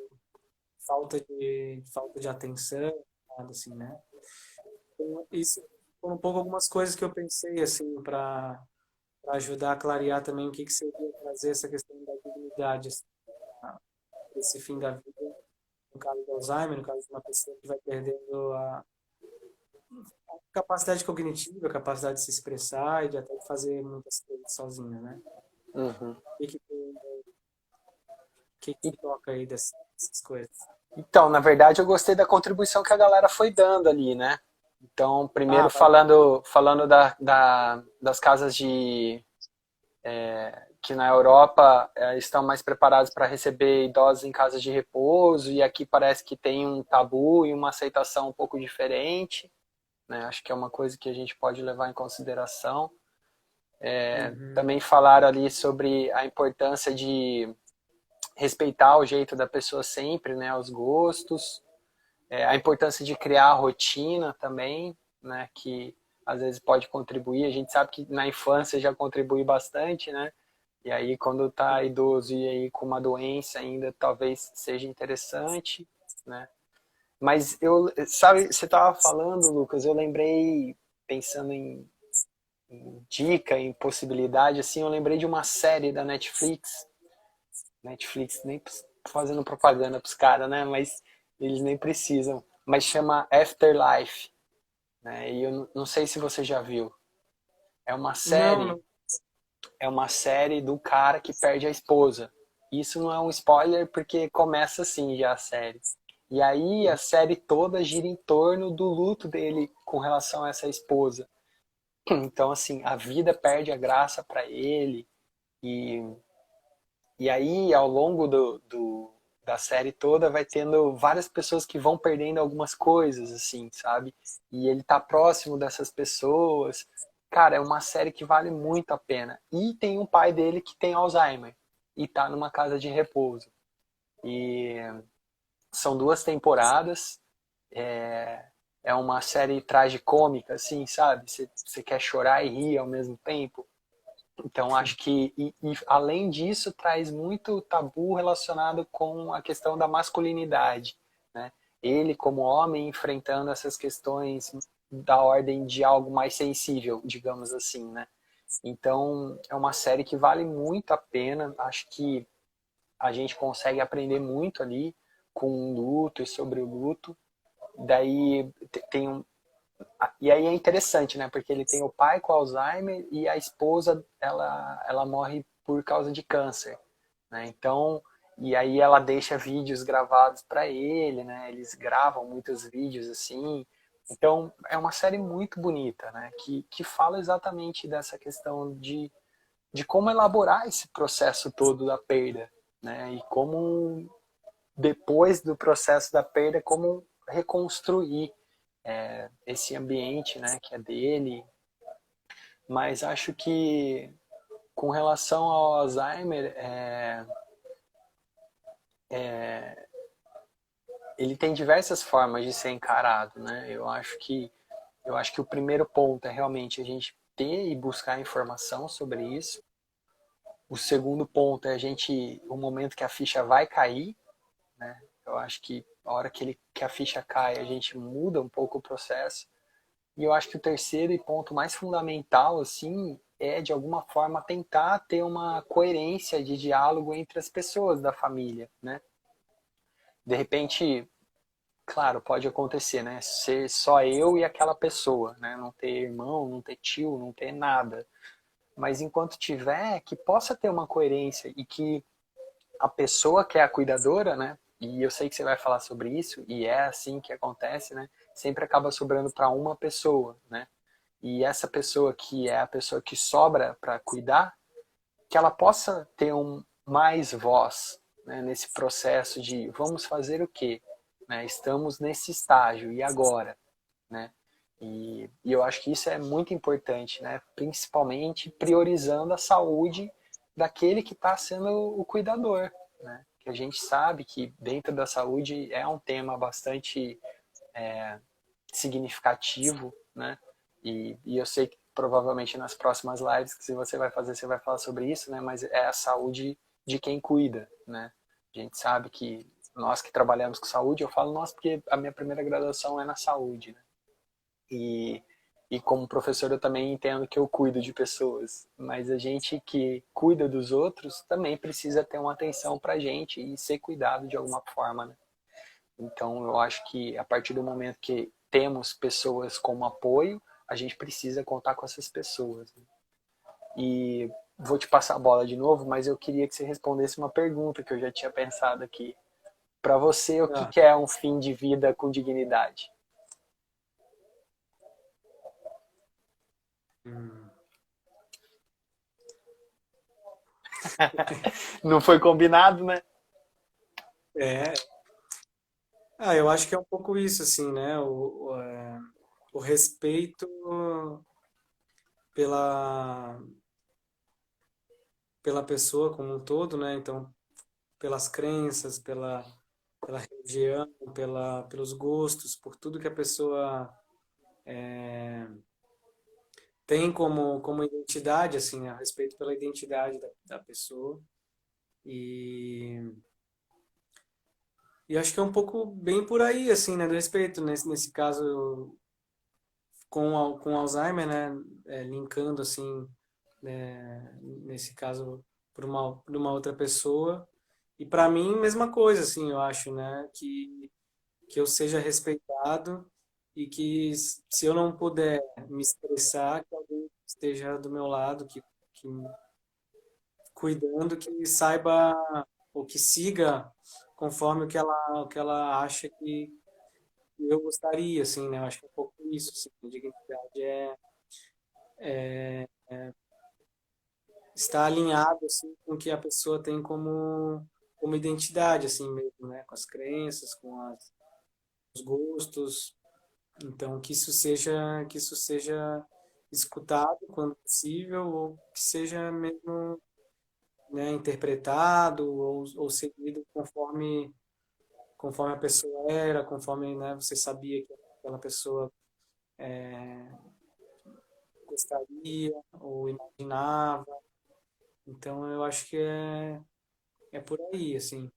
falta de atenção, nada assim, né? Então, isso foram um pouco algumas coisas que eu pensei, assim, para ajudar a clarear também o que seria trazer essa questão da dignidade, assim, para esse fim da vida, no caso do Alzheimer, no caso de uma pessoa que vai perdendo a capacidade cognitiva, a capacidade de se expressar e de até fazer muitas coisas sozinha, né? Uhum. O que toca aí dessas coisas? Então, na verdade, eu gostei da contribuição que a galera foi dando ali, né? Então, primeiro Ah, valeu. falando das casas que na Europa estão mais preparados para receber idosos em casas de repouso, e aqui parece que tem um tabu e uma aceitação um pouco diferente, né? Acho que é uma coisa que a gente pode levar em consideração. Uhum. Também falaram ali sobre a importância de respeitar o jeito da pessoa sempre, né? Os gostos, a importância de criar a rotina também, né? Que às vezes pode contribuir. A gente sabe que na infância já contribui bastante, né? E aí, quando tá idoso e aí com uma doença ainda, talvez seja interessante, né? Mas sabe, você tava falando, Lucas, eu lembrei, pensando em dica, em possibilidade, assim, eu lembrei de uma série da Netflix nem fazendo propaganda pros caras, né? Mas eles nem precisam. Mas chama Afterlife, né? E eu não sei se você já viu. É uma Não, série não. é uma série do cara que perde a esposa. Isso não é um spoiler porque começa assim já a série. E aí a série toda gira em torno do luto dele com relação a essa esposa. Então assim, a vida perde a graça para ele e aí ao longo da série toda vai tendo várias pessoas que vão perdendo algumas coisas assim, sabe? E ele tá próximo dessas pessoas. Cara, é uma série que vale muito a pena. E tem um pai dele que tem Alzheimer e tá numa casa de repouso. E são 2 temporadas. É, é uma série tragicômica, assim, sabe? Você quer chorar e rir ao mesmo tempo. Então, acho que, além disso, traz muito tabu relacionado com a questão da masculinidade, né? Ele, como homem, enfrentando essas questões da ordem de algo mais sensível, digamos assim, né? Então, é uma série que vale muito a pena. Acho que a gente consegue aprender muito ali com o luto e sobre o luto. Daí tem e aí é interessante, né? Porque ele tem o pai com Alzheimer e a esposa, ela morre por causa de câncer, né? Então, e aí ela deixa vídeos gravados para ele, né? Eles gravam muitos vídeos assim. Então, é uma série muito bonita, né? Que fala exatamente dessa questão de como elaborar esse processo todo da perda, né? E como, depois do processo da perda, como reconstruir esse ambiente, né, que é dele. Mas acho que com relação ao Alzheimer, ele tem diversas formas de ser encarado, né? Eu Eu acho que o primeiro ponto é realmente a gente ter e buscar informação sobre isso. O segundo ponto é o momento que a ficha vai cair, né? Eu acho que a hora que a ficha cai, a gente muda um pouco o processo. E eu acho que o terceiro e ponto mais fundamental, assim, é de alguma forma tentar ter uma coerência de diálogo entre as pessoas da família, né? De repente, claro, pode acontecer, né? Ser só eu e aquela pessoa, né? Não ter irmão, não ter tio, não ter nada. Mas enquanto tiver, que possa ter uma coerência e que a pessoa que é a cuidadora, né? E eu sei que você vai falar sobre isso, e é assim que acontece, né? Sempre acaba sobrando para uma pessoa, né? E essa pessoa que é a pessoa que sobra para cuidar, que ela possa ter mais voz, né, nesse processo de vamos fazer o quê? Né? Estamos nesse estágio, e agora? Né? E eu acho que isso é muito importante, né? Principalmente priorizando a saúde daquele que está sendo o cuidador. Né? Que a gente sabe que dentro da saúde é um tema bastante significativo, né? E eu sei que provavelmente nas próximas lives que você vai fazer, você vai falar sobre isso, né? Mas é a saúde de quem cuida, né? A gente sabe que nós que trabalhamos com saúde, eu falo nós porque a minha primeira graduação é na saúde, né? E, e como professor eu também entendo que eu cuido de pessoas, mas a gente que cuida dos outros também precisa ter uma atenção pra gente e ser cuidado de alguma forma, né? Então, eu acho que a partir do momento que temos pessoas como apoio, a gente precisa contar com essas pessoas. Né? E vou te passar a bola de novo, mas eu queria que você respondesse uma pergunta que eu já tinha pensado aqui. Para você, o que Ah, que é um fim de vida com dignidade? hum. Não foi combinado, né? É, eu acho que é um pouco isso, assim, né? O respeito pela, pela pessoa como um todo, né? Então, pelas crenças, pela religião, pelos gostos, por tudo que a pessoa tem como identidade, assim, a respeito pela identidade da pessoa. E, e acho que é um pouco bem por aí, assim, né? Do respeito, nesse caso, com Alzheimer, né? Linkando, assim, né, nesse caso, por uma outra pessoa. E para mim, mesma coisa, assim, eu acho, né? Que eu seja respeitado e que se eu não puder me expressar, que alguém esteja do meu lado, que cuidando, que saiba ou que siga conforme o que ela acha que eu gostaria, assim, né? Eu acho que é um pouco isso, assim, a dignidade estar alinhado, assim, com o que a pessoa tem como identidade, assim mesmo, né? Com as crenças, os gostos. Então, que isso seja escutado quando possível, ou que seja mesmo, né, interpretado ou seguido conforme a pessoa era, conforme, né, você sabia que aquela pessoa gostaria ou imaginava. Então, eu acho que é por aí, assim.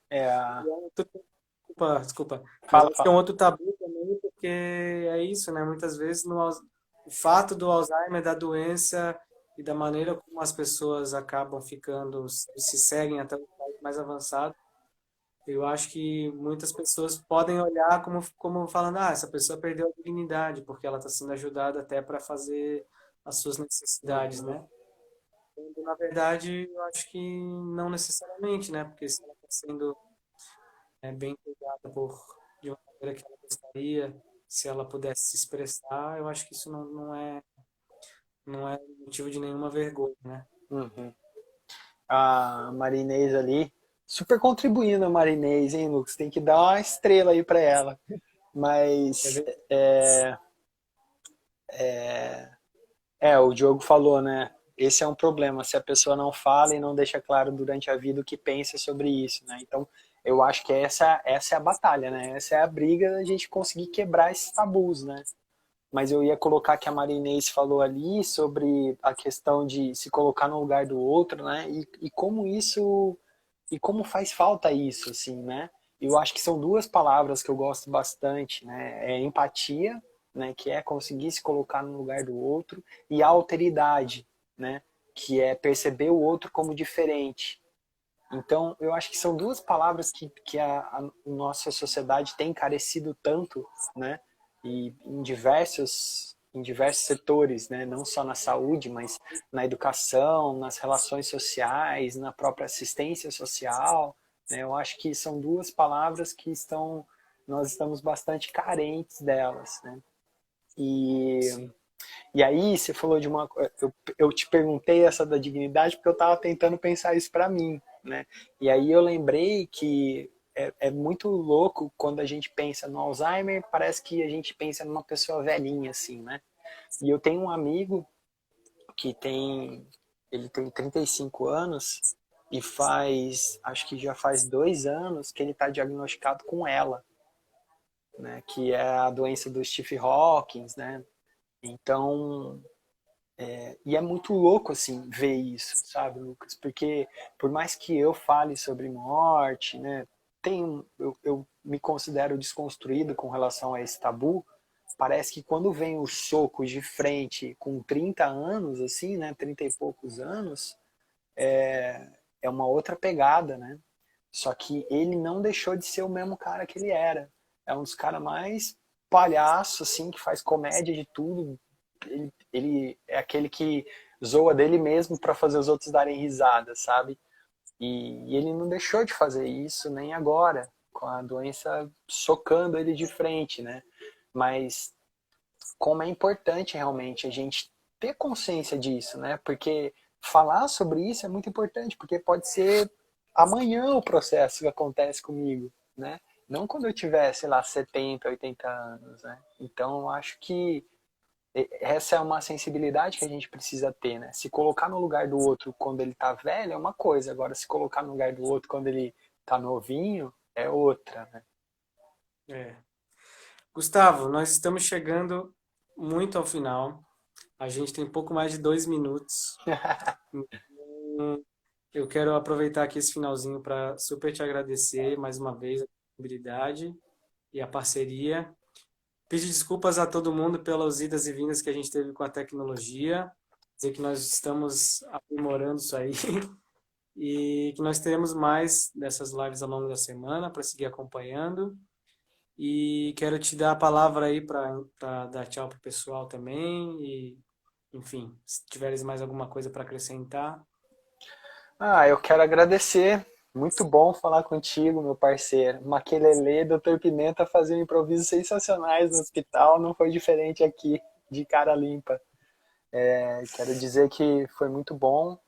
É, E é desculpa, mas fala, acho que é um fala. outro tabu também, porque é isso, né? Muitas vezes o fato do Alzheimer, da doença e da maneira como as pessoas acabam ficando, se seguem até o estágio mais avançado, eu acho que muitas pessoas podem olhar como falando, essa pessoa perdeu a dignidade, porque ela está sendo ajudada até para fazer as suas necessidades, Uhum. né? Quando, na verdade, eu acho que não necessariamente, né? Porque se ela está sendo bem cuidada de uma maneira que ela gostaria, se ela pudesse se expressar, eu acho que isso não é motivo de nenhuma vergonha, né? Uhum. A Marinês ali, super contribuindo a Marinês, hein, Lucas? Tem que dar uma estrela aí para ela. É Mas verdade. o Diogo falou, né? Esse é um problema, se a pessoa não fala e não deixa claro durante a vida o que pensa sobre isso, né? Então, eu acho que essa é a batalha, né? Essa é a briga da gente conseguir quebrar esses tabus, né? mas eu ia colocar que a Marinês falou ali sobre a questão de se colocar no lugar do outro, né? E como isso, e como faz falta isso, assim, né? Eu acho que são duas palavras que eu gosto bastante, né? É empatia, né? Que é conseguir se colocar no lugar do outro, e a alteridade, né? Que é perceber o outro como diferente. Então, eu acho que são duas palavras que a nossa sociedade tem carecido tanto, né? E em diversos setores, né? Não só na saúde, mas na educação, nas relações sociais, na própria assistência social, né? Eu acho que são duas palavras que nós estamos bastante carentes delas, né? E Sim. e aí você falou de uma, eu te perguntei essa da dignidade porque eu estava tentando pensar isso para mim, né? E aí eu lembrei que é muito louco quando a gente pensa no Alzheimer, parece que a gente pensa numa pessoa velhinha assim, né? E eu tenho um amigo que ele tem 35 anos e acho que já faz 2 anos que ele está diagnosticado com ela, né? Que é a doença do Stephen Hawking, né? Então, e é muito louco, assim, ver isso, sabe, Lucas? Porque por mais que eu fale sobre morte, né, eu me considero desconstruído com relação a esse tabu, parece que quando vem os socos de frente com 30 anos, assim, né, 30 e poucos anos, é uma outra pegada, né? Só que ele não deixou de ser o mesmo cara que ele era. É um dos caras mais palhaço, assim, que faz comédia de tudo. Ele é aquele que zoa dele mesmo para fazer os outros darem risada, sabe? E ele não deixou de fazer isso nem agora, com a doença socando ele de frente, né? Mas como é importante realmente a gente ter consciência disso, né? Porque falar sobre isso é muito importante, porque pode ser amanhã o processo que acontece comigo, né? Não quando eu tiver, sei lá, 70, 80 anos, né? Então, eu acho que essa é uma sensibilidade que a gente precisa ter, né? Se colocar no lugar do outro quando ele tá velho é uma coisa, agora se colocar no lugar do outro quando ele tá novinho é outra, né? É. Gustavo, nós estamos chegando muito ao final. A gente tem pouco mais de 2 minutos. Então, eu quero aproveitar aqui esse finalzinho para super te agradecer mais uma vez a disponibilidade e a parceria. Pedir desculpas a todo mundo pelas idas e vindas que a gente teve com a tecnologia. Dizer que nós estamos aprimorando isso aí e que nós teremos mais dessas lives ao longo da semana para seguir acompanhando. E quero te dar a palavra aí para dar tchau pro pessoal também. E, enfim, se tiveres mais alguma coisa para acrescentar. Ah, eu quero agradecer. Muito bom falar contigo, meu parceiro. Maquelele, Dr. Pimenta fazia improvisos sensacionais no hospital, não foi diferente aqui, de cara limpa. Quero dizer que foi muito bom.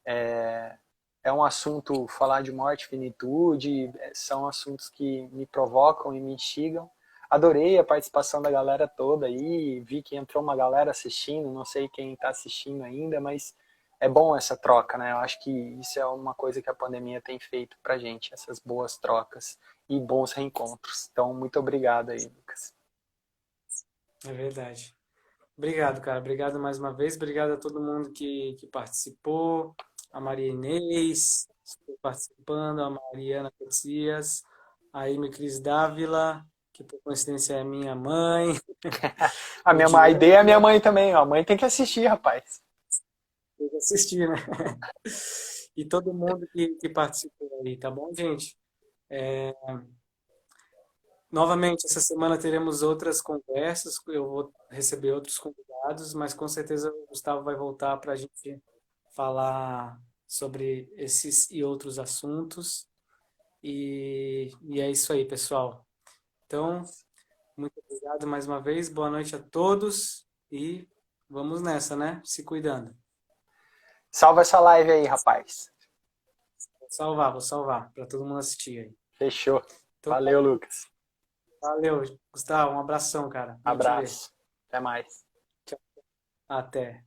É um assunto, falar de morte, finitude, são assuntos que me provocam e me instigam. Adorei a participação da galera toda aí, vi que entrou uma galera assistindo, não sei quem está assistindo ainda, mas é bom essa troca, né? Eu acho que isso é uma coisa que a pandemia tem feito pra gente, essas boas trocas e bons reencontros. Então, muito obrigado aí, Lucas. É verdade. Obrigado, cara. Obrigado mais uma vez. Obrigado a todo mundo que participou. A Maria Inês, participando, a Mariana Caxias, a Amy Cris Dávila, que por coincidência é minha mãe, o A ideia é a Diogo, minha mãe também, ó. A mãe tem que assistir, rapaz. tem que assistir, né? E todo mundo que participou aí, tá bom, gente? Novamente, essa semana teremos outras conversas, eu vou receber outros convidados, mas com certeza o Gustavo vai voltar para a gente falar sobre esses e outros assuntos. E é isso aí, pessoal. Então, muito obrigado mais uma vez, boa noite a todos e vamos nessa, né? Se cuidando. Salva essa live aí, rapaz. Vou salvar, para todo mundo assistir aí. Fechou. Então, Valeu, Lucas. valeu, Gustavo, um abração, cara. Bom te ver. Abraço. Até mais. Tchau. Até.